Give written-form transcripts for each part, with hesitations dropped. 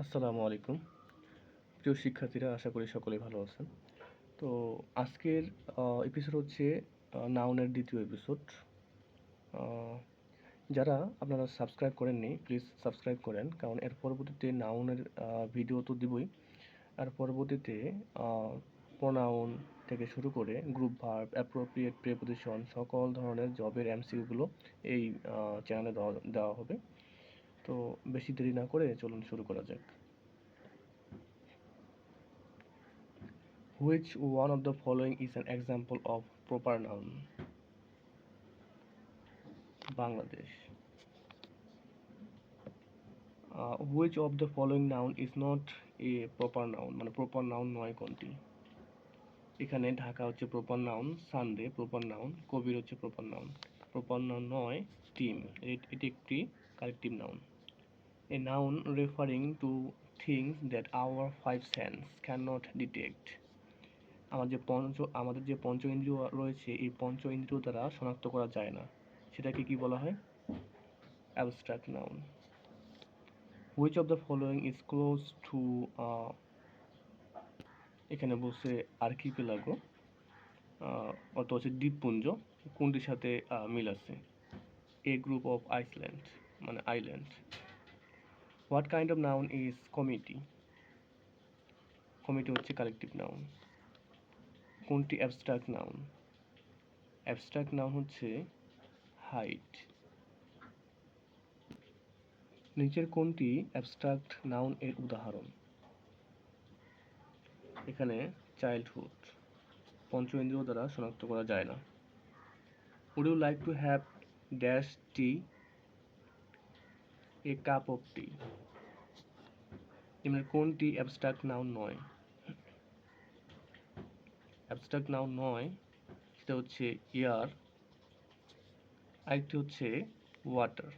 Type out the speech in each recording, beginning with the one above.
আসসালামু আলাইকুম। প্রিয় শিক্ষার্থীরা, আশা করি সকলেই ভালো আছেন। তো আজকের এপিসোড হচ্ছে নাউনের দ্বিতীয় এপিসোড। আ যারা আপনারা সাবস্ক্রাইব করেননি, প্লিজ সাবস্ক্রাইব করেন। কারণ এর পরবর্তীতে নাউনের ভিডিও তো দিবই। আর পরবর্তীতে আ প্রোনাউন থেকে শুরু করে গ্রুপ ভার্ব, অ্যাপ্রোপ্রিয়েট প্রিপোজিশন সকল ধরনের জবের এমসিকিউ গুলো এই চ্যানেলে দেওয়া হবে। তো বেশি দেরি না করে চলুন শুরু করা যাক। Which one of the following is an example of proper noun? Bangladesh. Which of the following noun is not a proper noun? মানে proper noun নয় কোনটি? এখানে ঢাকা হচ্ছে proper noun, Sunday proper noun, কবির হচ্ছে proper noun. Proper noun নয় team, এটি একটি collective noun. A noun referring to things that our five senses cannot detect. আমাদের যে পঞ্চ ইন্দ্রিয় রয়েছে, এই পঞ্চ ইন্দ্রিয় দ্বারা শনাক্ত করা যায় না, সেটাকে কি বলা হয়? Abstract noun. Which of the following is close two, এখানে বলছে আর্কিপেলাগো, অত হচ্ছে দ্বীপপুঞ্জ, কোনটির সাথে মিল আছে? এ গ্রুপ অফ আইসল্যান্ড, মানে island. What kind of noun is committee? Committee হচ্ছে কালেকটিভ নাউন। কোনটি অ্যাবস্ট্রাক্ট নাউন? অ্যাবস্ট্রাক্ট নাউন হচ্ছে হাইট। নিচের কোনটি অ্যাবস্ট্রাক্ট নাউন এর উদাহরণ? এখানে চাইল্ডহুড, পঞ্চ ইন্দ্রিয় দ্বারা শনাক্ত করা যায় না। Would you like to have dash tea? A cup of tea. নিম্নের কোনটি অ্যাবস্ট্রাক্ট নাউন নয়? অ্যাবস্ট্রাক্ট নাউন নয় সেটা হচ্ছে এয়ার, আরেকটি হচ্ছে ওয়াটার।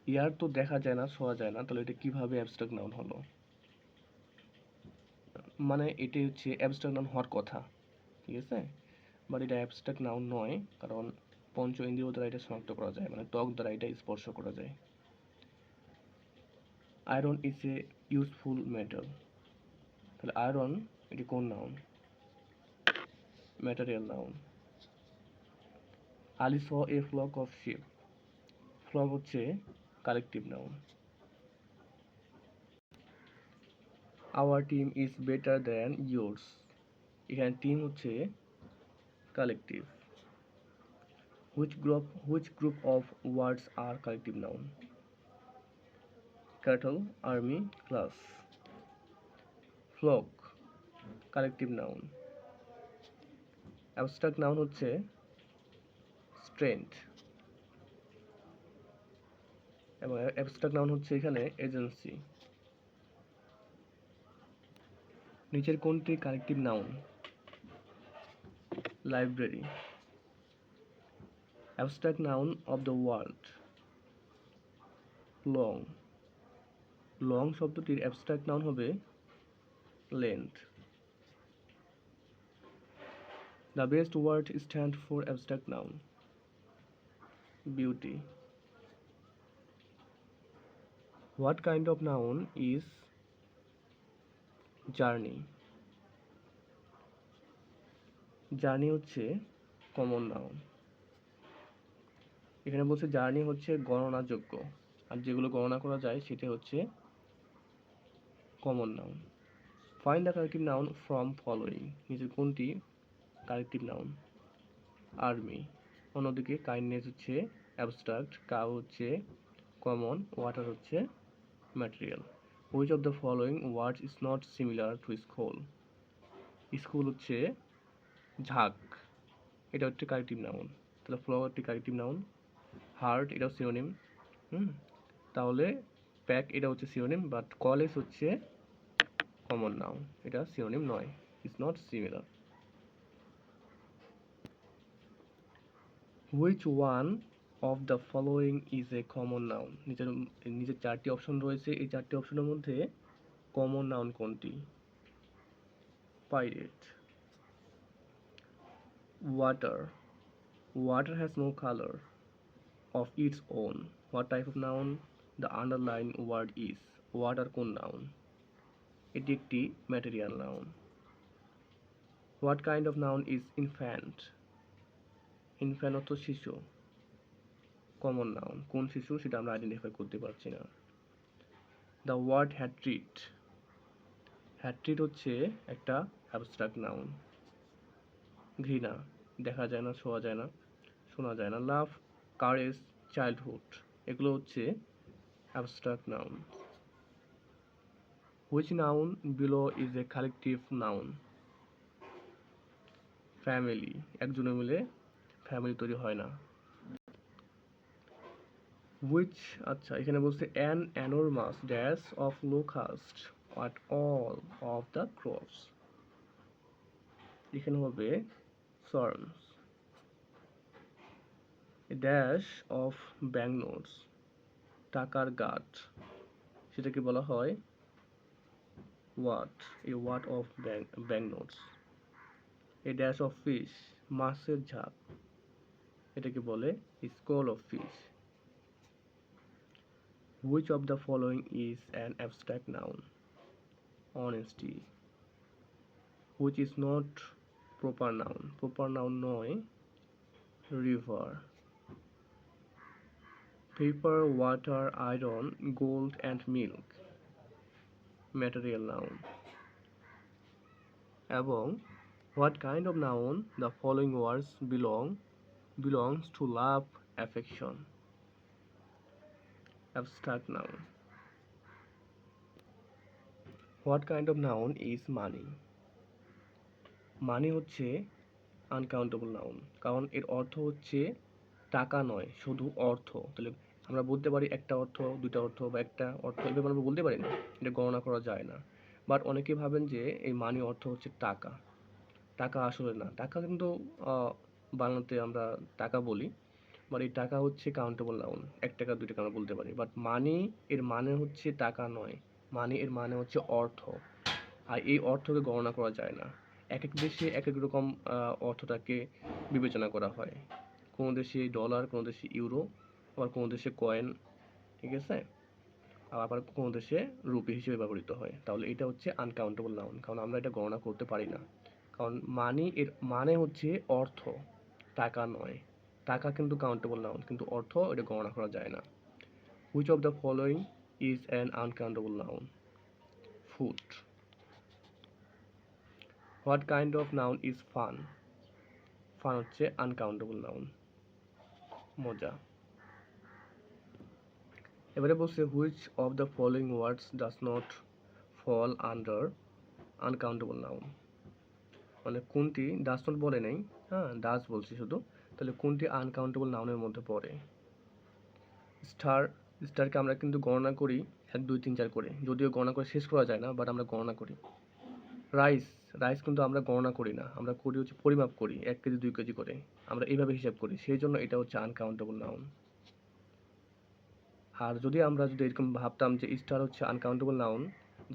এয়ার তো দেখা যায় না, ছোঁয়া যায় না, তাহলে এটা কিভাবে অ্যাবস্ট্রাক্ট নাউন হলো? মানে এটি হচ্ছে অ্যাবস্ট্রাক্ট নাউন হওয়ার কথা, ঠিক আছে, বাট এটা অ্যাবস্ট্রাক্ট নাউন নয়, কারণ পঞ্চ ইন্দ্রিয় দ্বারা এটা শনাক্ত করা যায়, মানে ত্বক দ্বারা এটা স্পর্শ করা যায়। Iron is a useful metal, তাহলে আয়রন এটি কোন noun? Material noun. Ali saw a flock of sheep, flock হচ্ছে collective noun. Our team is better than yours, এখানে টিম হচ্ছে collective. Which group of words are collective noun? Cattle, army, class. Flock collective noun. Abstract noun হচ্ছে strength, এবং abstract noun হচ্ছে এখানে agency. নিচের কোনটি collective noun? Library. Abstract noun of the world? Long. Long শব্দটির abstract noun হবে length. The best word stand for abstract noun? Beauty. What kind of noun is journey? Journey হচ্ছে common noun. এখানে বলছে journey হচ্ছে গণনাযোগ্য, আর যেগুলো গণনা করা যায় সেটা হচ্ছে common noun. Find the collective noun from following, নিচের কোনটি কালেকটিভ নাউন? আর্মি। অন্যদিকে কাইন্ডনেস হচ্ছে অ্যাবস্ট্রাক্ট, কাউ হচ্ছে কমন, ওয়াটার হচ্ছে material. Which of the following words is not similar to school? School হচ্ছে ঝাঁক, এটা হচ্ছে কালেকটিভ নাউন, তাহলে ফ্লাওয়ার একটি কালেকটিভ নাউন। হার্ট এটাও সিনোনিম, তাহলে প্যাক এটা হচ্ছে সিনোনিম, বাট কলেজ হচ্ছে কমন নাউন, এটা সিনোনিম নয়, is not similar. Which one of the following is a common noun? নিচের চারটি অপশন রয়েছে, এই চারটি অপশনের মধ্যে কমন নাউন কোনটি? Pirate. Water, water has no color of its own. What type of noun? The underline word is, word আর কোন নাউন? এটি একটি material noun. What kind of noun is infant? Infant অর্থ শিশু। কমন নাউন, কোন শিশু সেটা আমরা আইডেন্টিফাই করতে পারছি না। দ্য ওয়ার্ড হ্যাট্রিট, হ্যাট্রিট হচ্ছে একটা অ্যাবস্ট্রাক্ট নাউন। ঘৃণা, দেখা যায় না, ছোঁয়া যায় না, শোনা যায় না। লাভ, কারেজ, চাইল্ডহুড, এগুলো হচ্ছে abstract noun. Which noun below is a collective noun? Family, একজনে মিলে ফ্যামিলি তৈরি হয় না। হুইচ, আচ্ছা এখানে বলছে an enormous dash of locust at all of the crops, এখানে হবে swarms। a dash of banknotes, টাকার গাঁট, সেটাকে বলা হয় what, a what of banknotes। a dash of fish, মাছের ঝাঁক, এটাকে বলে school of fish। which of the following is an abstract noun? honesty, which is not proper noun, proper noun নয়। river, paper, water, iron, gold and milk, material noun। এবং what kind of noun the following words belongs to love, affection, abstract noun। what kind of noun is money? মানি হচ্ছে uncountable noun, কারণ এর অর্থ হচ্ছে টাকা নয়, শুধু অর্থ। তাহলে আমরা বলতে পারি একটা অর্থ, দুইটা অর্থ বা একটা অর্থ, এভাবে আমরা বলতে পারি না, এটা গণনা করা যায় না। বাট অনেকে ভাবেন যে এই মানি অর্থ হচ্ছে টাকা, টাকা আসলে না। টাকা কিন্তু বাংলাতে আমরা টাকা বলি, বাট এই টাকা হচ্ছে কাউন্টেবল নাউন, 1 টাকা 2 টাকা আমরা বলতে পারি। বাট মানি এর মানে হচ্ছে টাকা নয়, মানি এর মানে হচ্ছে অর্থ, আর এই অর্থকে গণনা করা যায় না। এক এক দেশে এক এক রকম অর্থটাকে বিবেচনা করা হয়। কোনো দেশে ডলার, কোনো দেশে ইউরো, আবার কোনো দেশে কয়েন, ঠিক আছে, আবার কোনো দেশে রুপি হিসেবে ব্যবহৃত হয়। তাহলে এটা হচ্ছে আনকাউন্টেবল নাউন, কারণ আমরা এটা গণনা করতে পারি না। কারণ মানি এর মানে হচ্ছে অর্থ, টাকা নয়। টাকা কিন্তু কাউন্টেবল নাউন, কিন্তু অর্থ এটা গণনা করা যায় না। Which of the following is an uncountable noun? Food. What kind of noun is fun? Fun হচ্ছে আনকাউন্টেবল নাউন, মজা। এবারে বলছে which of the following words does not fall under uncountable noun? মানে কোনটি, ডাজ নট বলে নেই, হ্যাঁ does বলছি শুধু, তাহলে কোনটি আনকাউন্টেবল নাউনের মধ্যে পড়ে? স্টার, স্টারকে আমরা কিন্তু গণনা করি 1 2 3 4 করে, যদিও গণনা করে শেষ করা যায় না, বাট আমরা গণনা করি। রাইস, রাইস কিন্তু আমরা গণনা করি না, আমরা করি হচ্ছে পরিমাপ করি 1 কেজি 2 কেজি করে, আমরা এইভাবে হিসাব করি, সেই জন্য এটা হচ্ছে আনকাউন্টেবল নাউন। আর যদি আমরা এরকম ভাবতাম যে স্টার হচ্ছে আনকাউন্টেবল নাউন,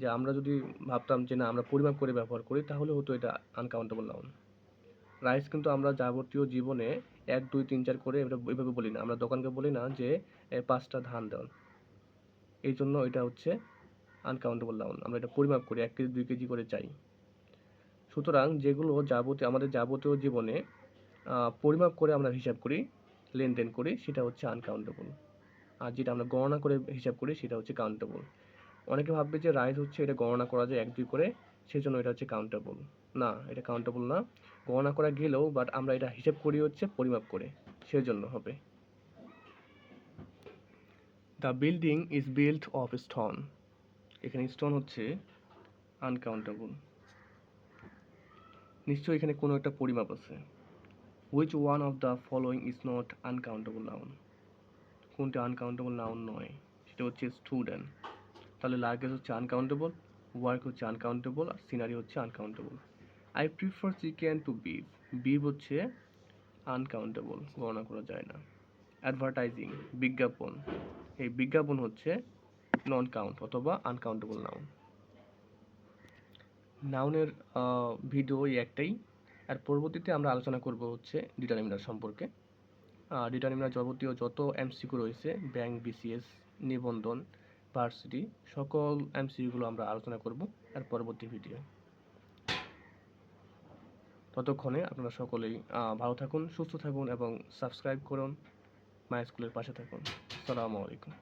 যে আমরা যদি ভাবতাম যে না আমরা পরিমাপ করে ব্যবহার করি, তাহলে হতো এটা আনকাউন্টেবল নাউন। রাইস কিন্তু আমরা যাবতীয় জীবনে 1 2 3 4 করে এভাবে বলি না, আমরা দোকানকে বলি না যে 5টা ধান দেন, এই জন্য এটা হচ্ছে আনকাউন্টেবল নাউন। আমরা এটা পরিমাপ করি 1 কেজি 2 কেজি করে চাই। সুতরাং যেগুলো আমাদের যাবতীয় জীবনে পরিমাপ করে আমরা হিসাব করি, লেনদেন করি, সেটা হচ্ছে আনকাউন্টেবল। আর যেটা আমরা গণনা করে হিসাব করি সেটা হচ্ছে কাউন্টেবল। অনেকে ভাববে যে রাইস হচ্ছে এটা গণনা করা যায় 1 2 করে, সেই জন্য এটা হচ্ছে কাউন্টেবল। না, এটা কাউন্টেবল না, গণনা করা গেলেও, বাট আমরা এটা হিসাব করি হচ্ছে পরিমাপ করে, সেই জন্য হবে। The building is built of stone, এখানে স্টোন হচ্ছে আনকাউন্টেবল। নিশ্চয়ই এখানে কোনো একটা পরিমাপ আছে। Which one of the following is not uncountable noun? কোনটা আনকাউন্টেবল নাউন নয়? সেটা হচ্ছে স্টুডেন্ট। তাহলে লাগেজ হচ্ছে আনকাউন্টেবল, ওয়ার্ক হচ্ছে আনকাউন্টেবল, আর সিনারি হচ্ছে uncountable. I prefer chicken to beef, beef হচ্ছে আনকাউন্টেবল, গণনা করা যায় না। অ্যাডভার্টাইজিং, বিজ্ঞাপন, এই বিজ্ঞাপন হচ্ছে নন কাউন্ট অথবা আনকাউন্টেবল নাউন। নাউনের ভিডিও এই একটাই, আর পরবর্তীতে আমরা আলোচনা করব হচ্ছে ডিটারমিনার সম্পর্কে। ডিটারমিনার যাবতীয় যত এমসিকিউ রয়েছে ব্যাংক, বিসিএস, নিবন্ধন, ভার্সিটি সকল এমসিকিউগুলো আমরা আলোচনা করব এর পরবর্তী ভিডিও। ততক্ষণে আপনারা সকলেই ভালো থাকুন, সুস্থ থাকুন এবং সাবস্ক্রাইব করুন, মাই স্কুলের পাশে থাকুন। আসসালামু আলাইকুম।